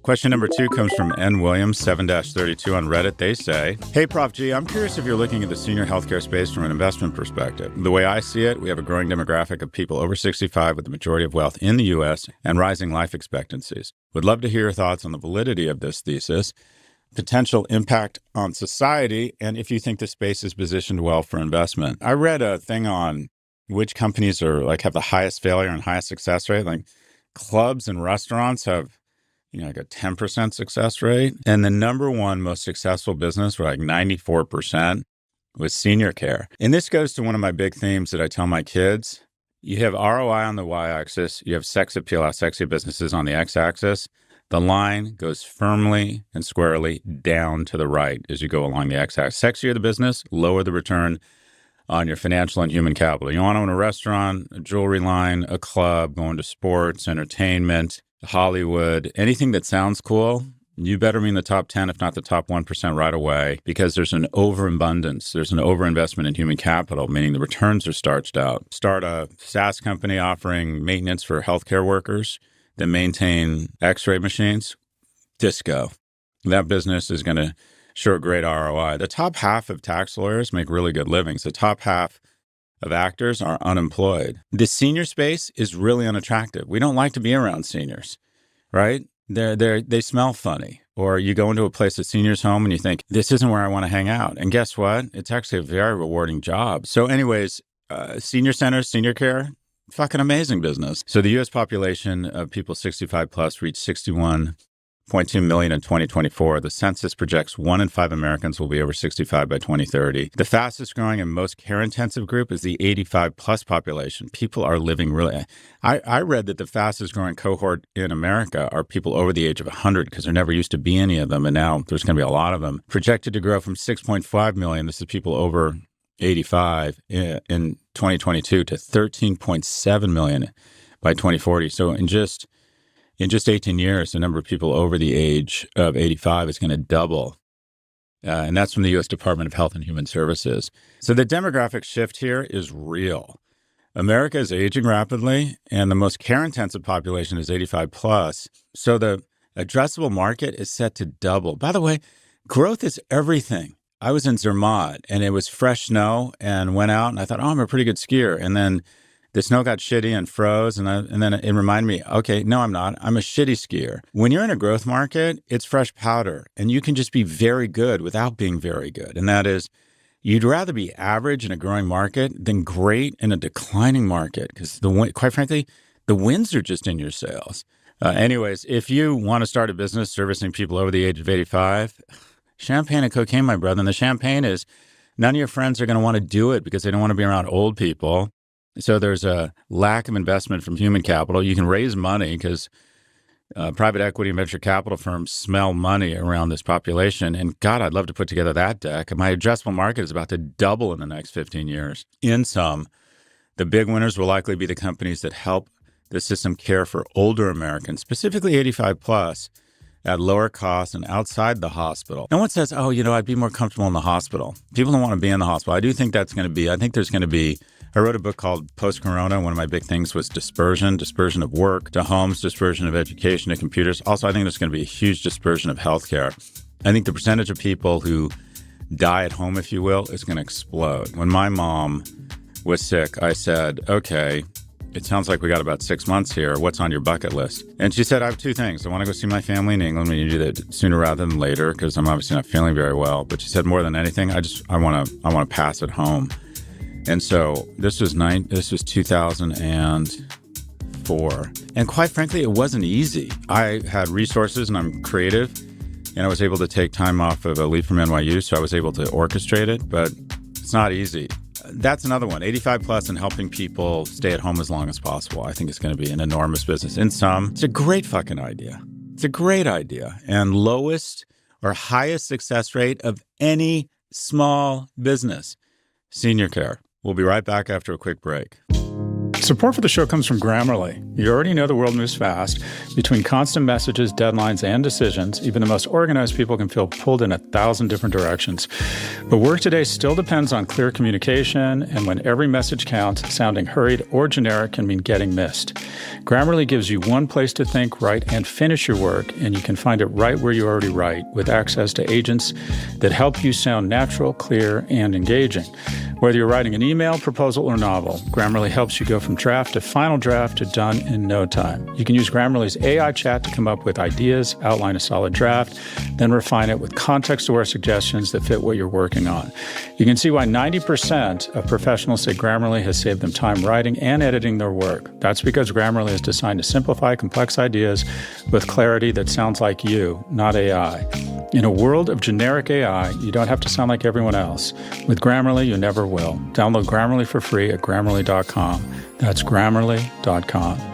Question number 2 comes from N. Williams, 7-32 on Reddit. They say, hey, Prof G, I'm curious if you're looking at the senior healthcare space from an investment perspective. The way I see it, we have a growing demographic of people over 65 with the majority of wealth in the U.S. and rising life expectancies. Would love to hear your thoughts on the validity of this thesis, potential impact on society, and if you think the space is positioned well for investment. I read a thing on which companies are have the highest failure and highest success rate. Like clubs and restaurants have like a 10% success rate. And the number one most successful business for 94% was senior care. And this goes to one of my big themes that I tell my kids. You have ROI on the y-axis. You have sex appeal, how sexy businesses on the x-axis. The line goes firmly and squarely down to the right as you go along the x-axis. Sexier the business, lower the return on your financial and human capital. You want to own a restaurant, a jewelry line, a club, going to sports, entertainment, Hollywood, anything that sounds cool, you better be in the top 10, if not the top 1% right away, because there's an overabundance. There's an overinvestment in human capital, meaning the returns are starched out. Start a SaaS company offering maintenance for healthcare workers that maintain x-ray machines. Disco. That business is going to show a great ROI. The top half of tax lawyers make really good livings. The top half of actors are unemployed. The senior space is really unattractive. We don't like to be around seniors, right? They smell funny. Or you go into a place, a senior's home, and you think, this isn't where I want to hang out. And guess what? It's actually a very rewarding job. So anyways, senior centers, senior care, fucking amazing business. So the U.S. population of people 65 plus reached 61.2 million in 2024. The census projects 1 in 5 Americans will be over 65 by 2030. The fastest growing and most care-intensive group is the 85 plus population. People are living really... I read that the fastest growing cohort in America are people over the age of 100 because there never used to be any of them, and now there's going to be a lot of them. Projected to grow from 6.5 million, this is people over 85, in 2022 to 13.7 million by 2040. So in just 18 years, the number of people over the age of 85 is going to double. And that's from the U.S. Department of Health and Human Services. So the demographic shift here is real. America is aging rapidly, and the most care-intensive population is 85 plus. So the addressable market is set to double. By the way, growth is everything. I was in Zermatt, and it was fresh snow, and went out, and I thought, I'm a pretty good skier. And then the snow got shitty and froze, and then it reminded me, okay, no, I'm not. I'm a shitty skier. When you're in a growth market, it's fresh powder, and you can just be very good without being very good. And that is, you'd rather be average in a growing market than great in a declining market, because quite frankly, the winds are just in your sails. Anyways, if you want to start a business servicing people over the age of 85, champagne and cocaine, my brother. And the champagne is none of your friends are going to want to do it because they don't want to be around old people. So there's a lack of investment from human capital. You can raise money because private equity and venture capital firms smell money around this population. And God, I'd love to put together that deck. My addressable market is about to double in the next 15 years. In sum, the big winners will likely be the companies that help the system care for older Americans, specifically 85 plus, at lower cost and outside the hospital. No one says, I'd be more comfortable in the hospital. People don't want to be in the hospital. I do think I think there's going to be, I wrote a book called Post-Corona. One of my big things was dispersion of work to homes, dispersion of education to computers. Also, I think there's going to be a huge dispersion of healthcare. I think the percentage of people who die at home, if you will, is going to explode. When my mom was sick, I said, okay, it sounds like we got about 6 months here. What's on your bucket list? And she said, I have 2 things. I want to go see my family in England. We need to do that sooner rather than later because I'm obviously not feeling very well. But she said, more than anything, I want to pass at home. And so this was 2004. And quite frankly, it wasn't easy. I had resources and I'm creative. And I was able to take time off of a leave from NYU. So I was able to orchestrate it. But it's not easy. That's another one, 85 plus and helping people stay at home as long as possible. I think it's going to be an enormous business. In sum, it's a great fucking idea. It's a great idea. And lowest or highest success rate of any small business, senior care. We'll be right back after a quick break. Support for the show comes from Grammarly. You already know the world moves fast. Between constant messages, deadlines, and decisions, even the most organized people can feel pulled in 1,000 different directions. But work today still depends on clear communication, and when every message counts, sounding hurried or generic can mean getting missed. Grammarly gives you one place to think, write, and finish your work, and you can find it right where you already write, with access to agents that help you sound natural, clear, and engaging. Whether you're writing an email, proposal, or novel, Grammarly helps you go from draft to final draft to done in no time. You can use Grammarly's AI chat to come up with ideas, outline a solid draft, then refine it with context-aware suggestions that fit what you're working on. You can see why 90% of professionals say Grammarly has saved them time writing and editing their work. That's because Grammarly is designed to simplify complex ideas with clarity that sounds like you, not AI. In a world of generic AI, you don't have to sound like everyone else. With Grammarly, you never will. Download Grammarly for free at Grammarly.com. That's Grammarly.com.